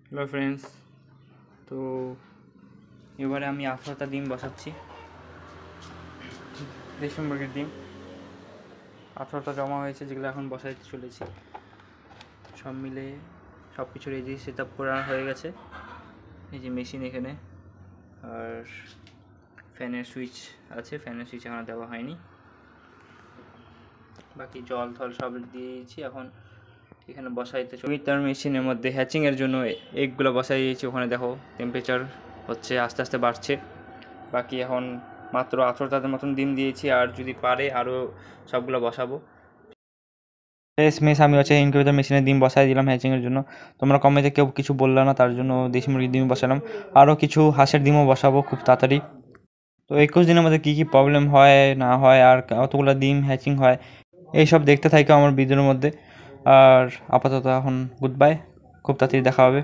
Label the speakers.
Speaker 1: Hello friends, তো এবারে আমি 18টা ডিম বসাচ্ছি। দেশি মুরগির ডিম 18টা জমা হয়েছে, যেগুলো এখন বসাইতে চলেছি। সব মিলে সব কিছু রেডি সেট আপ করা হয়ে গেছে। এই যে মেশিন এখানে, আর ফ্যানের সুইচ আছে, ফ্যানের সুইচ এখনো দেওয়া হয়নি। বাকি জল থল সব দিয়েছি। এখন এখানে বসাইতে তার মেশিনের মধ্যে হ্যাচিংয়ের জন্য এগগুলো বসাই দিয়েছি। ওখানে দেখো টেম্পারেচার হচ্ছে আস্তে আস্তে বাড়ছে। বাকি এখন মাত্র 18টার মতন ডিম দিয়েছি, আর যদি পারে আরও সবগুলো বসাবো। আমি হচ্ছে ইনকিউবেটর মেশিনে ডিম বসাই দিলাম হ্যাচিংয়ের জন্য। তোমরা কমেন্টে কেউ কিছু বললো না, তার জন্য দেশি মুরগির ডিম বসালাম। আরও কিছু হাঁসের ডিমও বসাবো খুব তাড়াতাড়ি। তো 21 দিনের মধ্যে কী কী প্রবলেম হয় না হয়, আর কতগুলো ডিম হ্যাচিং হয়, এইসব দেখতে থাকো আমার ভিডিওর মধ্যে। আর আপাতত এখন গুড বাই, খুব তাড়াতাড়ি দেখা হবে।